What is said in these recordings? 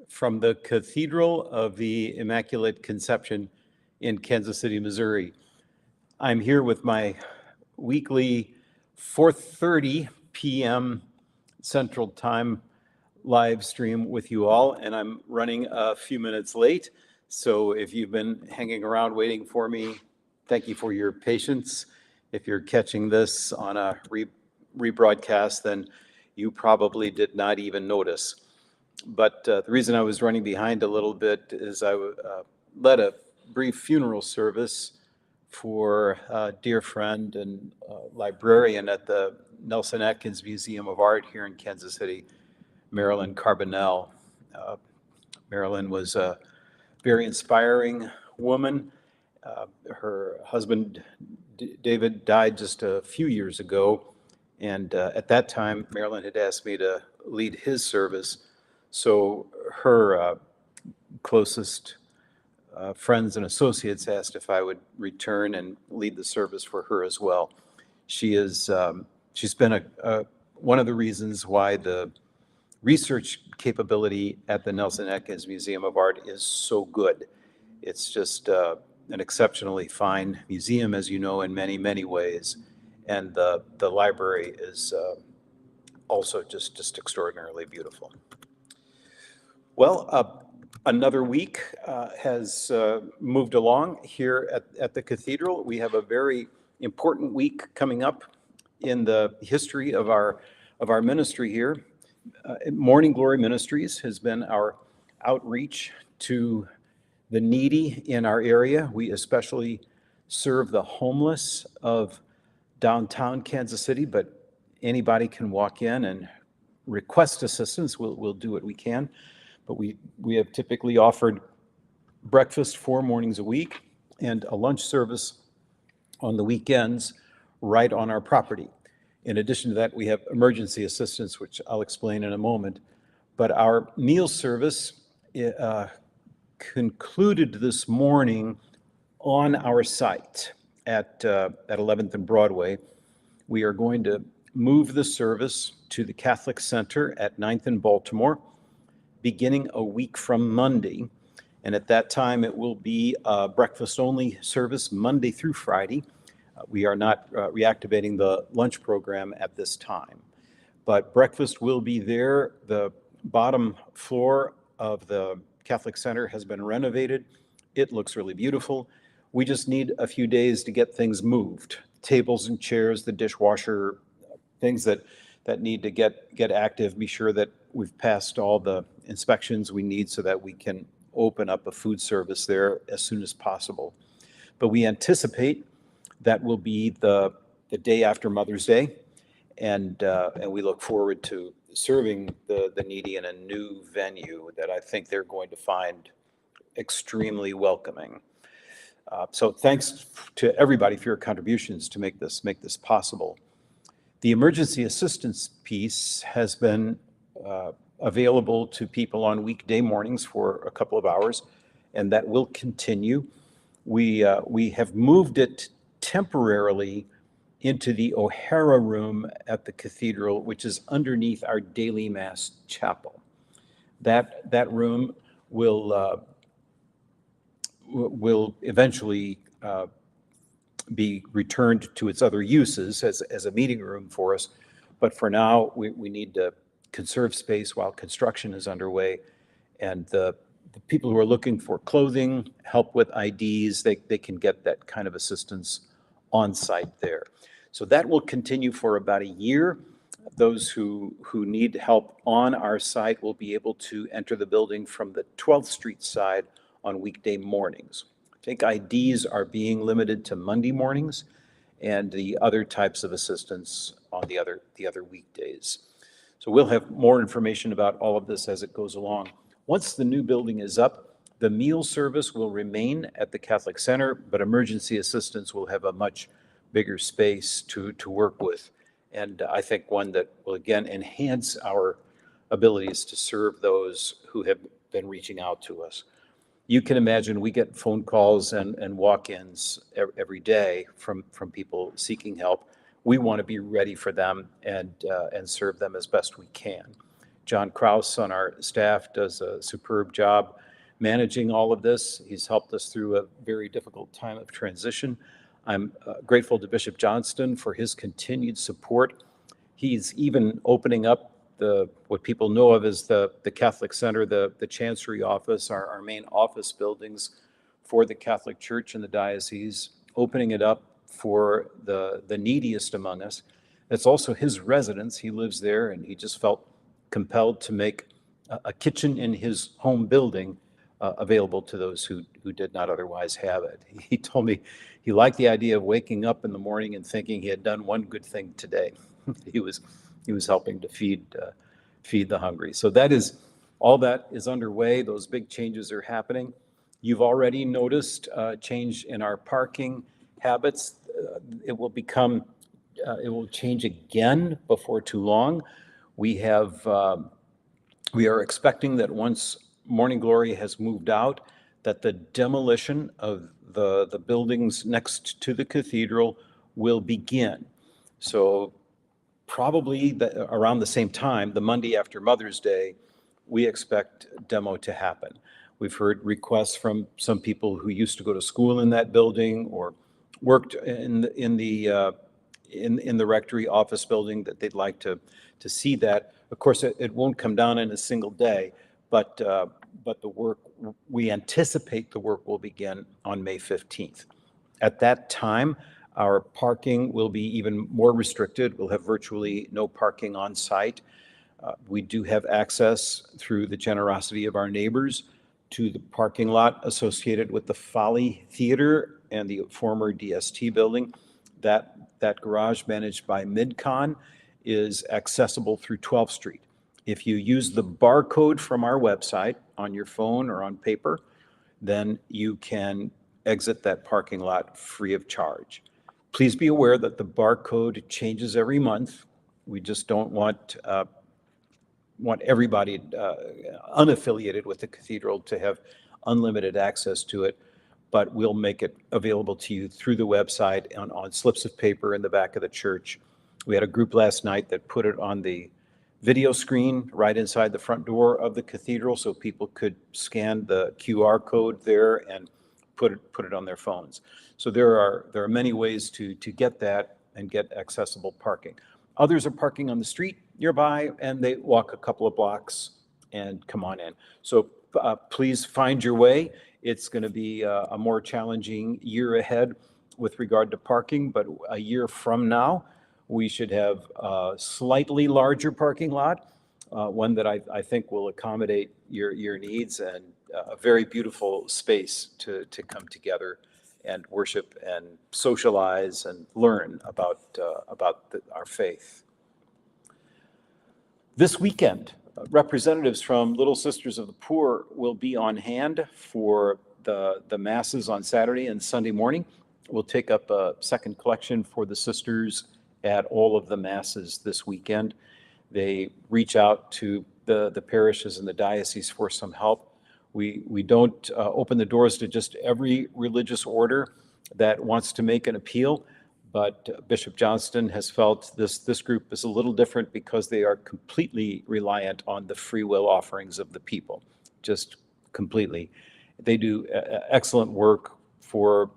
from the Cathedral of the Immaculate Conception in Kansas City, Missouri. I'm here with my weekly 4:30 p.m. Central Time live stream with you all, and I'm running a few minutes late. So if you've been hanging around waiting for me, thank you for your patience. If you're catching this on a rebroadcast, then you probably did not even notice. But the reason I was running behind a little bit is I led a brief funeral service for a dear friend and librarian at the Nelson Atkins Museum of Art here in Kansas City, Marilyn Carbonell. Marilyn was a very inspiring woman. Her husband, David, died just a few years ago. And at that time, Marilyn had asked me to lead his service. So her closest friends and associates asked if I would return and lead the service for her as well. She's been one of the reasons why the research capability at the Nelson Atkins Museum of Art is so good. It's just an exceptionally fine museum, as you know, in many, many ways. And the library is also just extraordinarily beautiful. Well, another week has moved along here at the Cathedral. We have a very important week coming up in the history of our ministry here. Morning Glory Ministries has been our outreach to the needy in our area. We especially serve the homeless of downtown Kansas City, but anybody can walk in and request assistance. We'll do what we can. But we have typically offered breakfast 4 mornings a week and a lunch service on the weekends right on our property. In addition to that, we have emergency assistance, which I'll explain in a moment. But our meal service concluded this morning on our site at 11th and Broadway. We are going to move the service to the Catholic Center at 9th and Baltimore, beginning a week from Monday. And at that time, it will be a breakfast-only service Monday through Friday. We are not reactivating the lunch program at this time. But breakfast will be there. The bottom floor of the Catholic Center has been renovated. It looks really beautiful. We just need a few days to get things moved. Tables and chairs, the dishwasher, things that need to get active. Be sure that we've passed all the inspections we need so that we can open up a food service there as soon as possible. But we anticipate that will be the day after Mother's Day, and we look forward to serving the needy in a new venue that I think they're going to find extremely welcoming. So thanks to everybody for your contributions to make this possible. The emergency assistance piece has been available to people on weekday mornings for a couple of hours, and that will continue. We have moved it temporarily into the O'Hara room at the Cathedral, which is underneath our daily Mass chapel. That room will eventually be returned to its other uses as a meeting room for us. But for now, we need to conserve space while construction is underway. And the people who are looking for clothing, help with IDs, they can get that kind of assistance on site there. So that will continue for about a year. Those who need help on our site will be able to enter the building from the 12th Street side on weekday mornings. I think IDs are being limited to Monday mornings, and the other types of assistance on the other weekdays. So we'll have more information about all of this as it goes along. Once the new building is up, the meal service will remain at the Catholic Center, but emergency assistance will have a much bigger space to work with. And I think one that will again enhance our abilities to serve those who have been reaching out to us. You can imagine we get phone calls and walk-ins every day from people seeking help. We want to be ready for them and serve them as best we can. John Kraus on our staff does a superb job managing all of this. He's helped us through a very difficult time of transition. I'm grateful to Bishop Johnston for his continued support. He's even opening up what people know of as the Catholic Center, the Chancery Office, our main office buildings for the Catholic Church in the diocese, opening it up for the neediest among us. It's also his residence. He lives there, and he just felt compelled to make a kitchen in his home building available to those who did not otherwise have it. He told me he liked the idea of waking up in the morning and thinking he had done one good thing today. He was helping to feed the hungry. So all that is underway. Those big changes are happening. You've already noticed change in our parking habits. It will change again before too long. We are expecting that once Morning Glory has moved out, that the demolition of the buildings next to the cathedral will begin. So probably around the same time, the Monday after Mother's Day, we expect demo to happen. We've heard requests from some people who used to go to school in that building or worked in the rectory office building that they'd like to see that. Of course, it won't come down in a single day, but we anticipate the work will begin on May 15th. At that time, our parking will be even more restricted. We'll have virtually no parking on site. We do have access through the generosity of our neighbors to the parking lot associated with the Folly Theater and the former DST building. That garage managed by MidCon is accessible through 12th Street. If you use the barcode from our website on your phone or on paper, then you can exit that parking lot free of charge. Please be aware that the barcode changes every month. We just don't want everybody unaffiliated with the cathedral to have unlimited access to it, but we'll make it available to you through the website on slips of paper in the back of the church. We had a group last night that put it on the video screen right inside the front door of the cathedral so people could scan the QR code there and put it on their phones. So there are many ways to get that and get accessible parking. Others are parking on the street nearby, and they walk a couple of blocks and come on in. So please find your way. It's going to be a more challenging year ahead with regard to parking, but a year from now, we should have a slightly larger parking lot, one that I think will accommodate your needs, and a very beautiful space to come together and worship and socialize and learn about our faith. This weekend, representatives from Little Sisters of the Poor will be on hand for the masses on Saturday and Sunday morning. We'll take up a second collection for the sisters at all of the masses this weekend. They reach out to the parishes and the diocese for some help. We don't open the doors to just every religious order that wants to make an appeal, but Bishop Johnston has felt this group is a little different because they are completely reliant on the free will offerings of the people, just completely. They do excellent work for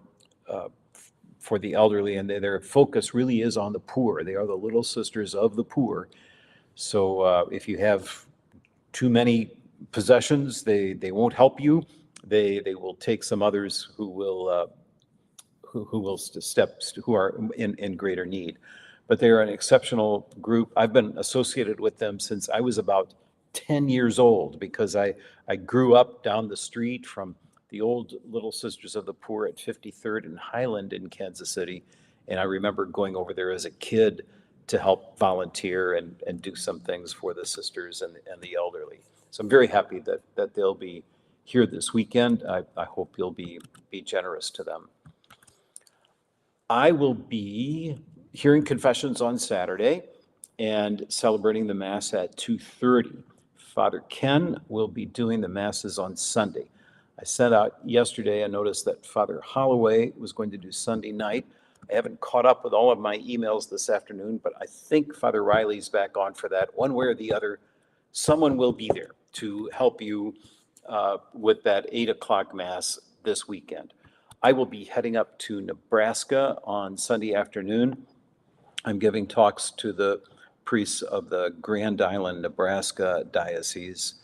the elderly, and their focus really is on the poor. They are the Little Sisters of the Poor. So if you have too many possessions, they won't help you. They will take some others who are in greater need. But they are an exceptional group. I've been associated with them since I was about 10 years old, because I grew up down the street from the old Little Sisters of the Poor at 53rd and Highland in Kansas City. And I remember going over there as a kid to help volunteer and do some things for the sisters and the elderly. So I'm very happy that they'll be here this weekend. I hope you'll be generous to them. I will be hearing confessions on Saturday and celebrating the Mass at 2:30. Father Ken will be doing the Masses on Sunday. I sent out yesterday a notice that Father Holloway was going to do Sunday night. I haven't caught up with all of my emails this afternoon, but I think Father Riley's back on for that. One way or the other, someone will be there to help you with that 8 o'clock Mass this weekend. I will be heading up to Nebraska on Sunday afternoon. I'm giving talks to the priests of the Grand Island, Nebraska diocese,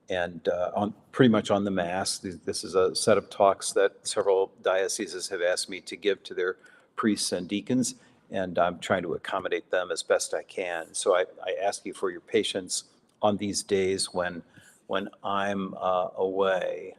and on pretty much on the Mass. This is a set of talks that several dioceses have asked me to give to their priests and deacons, and I'm trying to accommodate them as best I can. So I ask you for your patience on these days when I'm away.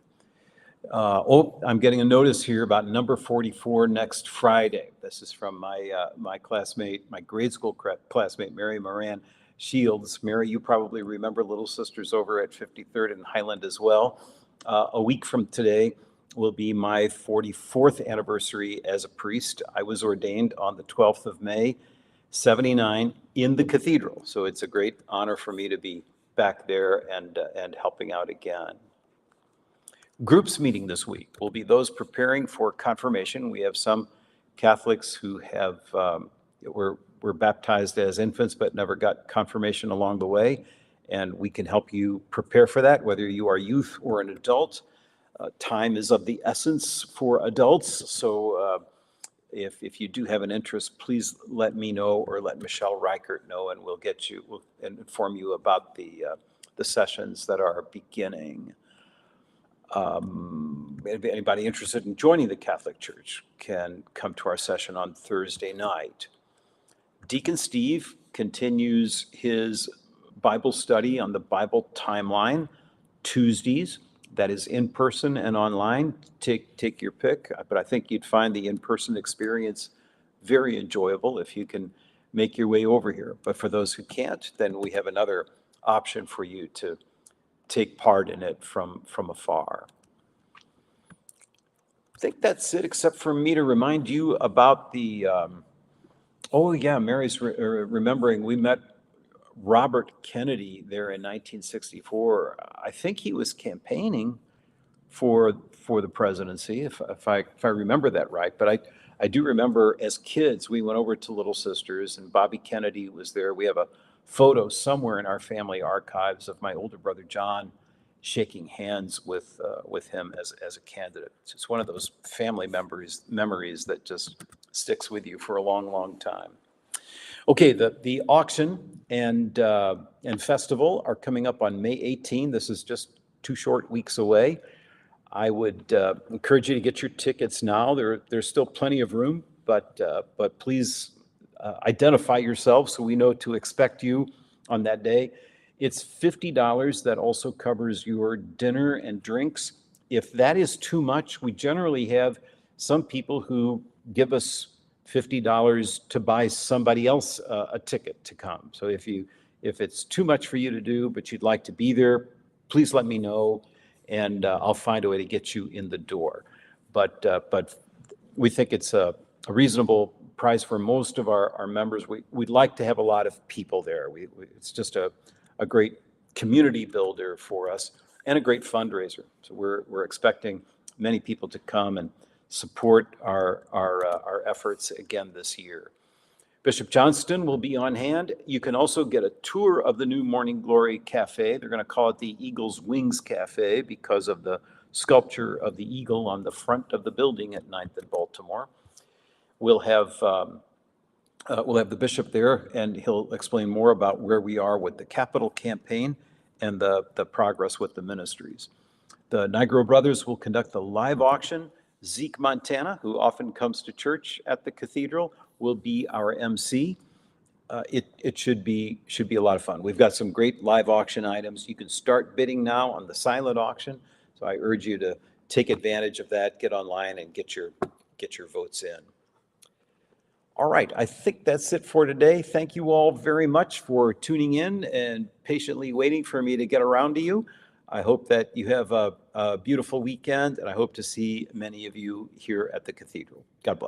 I'm getting a notice here about number 44 next Friday. This is from my classmate, my grade school classmate, Mary Moran Shields. Mary, you probably remember Little Sisters over at 53rd and Highland as well. A week from today will be my 44th anniversary as a priest. I was ordained on the 12th of May, 79 in the cathedral. So it's a great honor for me to be back there and helping out again. Groups meeting this week will be those preparing for confirmation. We have some Catholics who have were baptized as infants but never got confirmation along the way, and we can help you prepare for that, whether you are youth or an adult. Time is of the essence for adults, so if you do have an interest, please let me know or let Michelle Reichert know, and we'll inform you about the sessions that are beginning. Anybody interested in joining the Catholic Church can come to our session on Thursday night. Deacon Steve continues his Bible study on the Bible timeline Tuesdays. That is in person and online. Take your pick, but I think you'd find the in-person experience very enjoyable if you can make your way over here. But for those who can't, then we have another option for you to take part in it from afar. I think that's it, except for me to remind you about the, oh yeah, Mary's remembering, we met Robert Kennedy there in 1964. I think he was campaigning for the presidency, if I remember that right. But I do remember as kids, we went over to Little Sisters and Bobby Kennedy was there. We have a photo somewhere in our family archives of my older brother John shaking hands with him as a candidate. It's just one of those family memories that just sticks with you for a long, long time. Okay, the auction and festival are coming up on May 18. This is just 2 short weeks away. I would encourage you to get your tickets now. There's still plenty of room, but please identify yourself so we know to expect you on that day. It's $50. That also covers your dinner and drinks. If that is too much, we generally have some people who give us $50 to buy somebody else a ticket to come. So if it's too much for you to do, but you'd like to be there, please let me know, and I'll find a way to get you in the door. But we think it's a reasonable price for most of our members. We'd like to have a lot of people there. It's just a great community builder for us and a great fundraiser. So we're expecting many people to come and support our efforts again this year. Bishop Johnston will be on hand. You can also get a tour of the new Morning Glory Cafe. They're going to call it the Eagle's Wings Cafe because of the sculpture of the eagle on the front of the building at 9th and Baltimore. We'll have the bishop there, and he'll explain more about where we are with the capital campaign and the progress with the ministries. The Nigro Brothers will conduct the live auction. Zeke Montana, who often comes to church at the cathedral, will be our MC. It should be a lot of fun. We've got some great live auction items. You can start bidding now on the silent auction, so I urge you to take advantage of that, get online and get your votes in. All right, I think that's it for today. Thank you all very much for tuning in and patiently waiting for me to get around to you. I hope that you have a beautiful weekend, and I hope to see many of you here at the cathedral. God bless.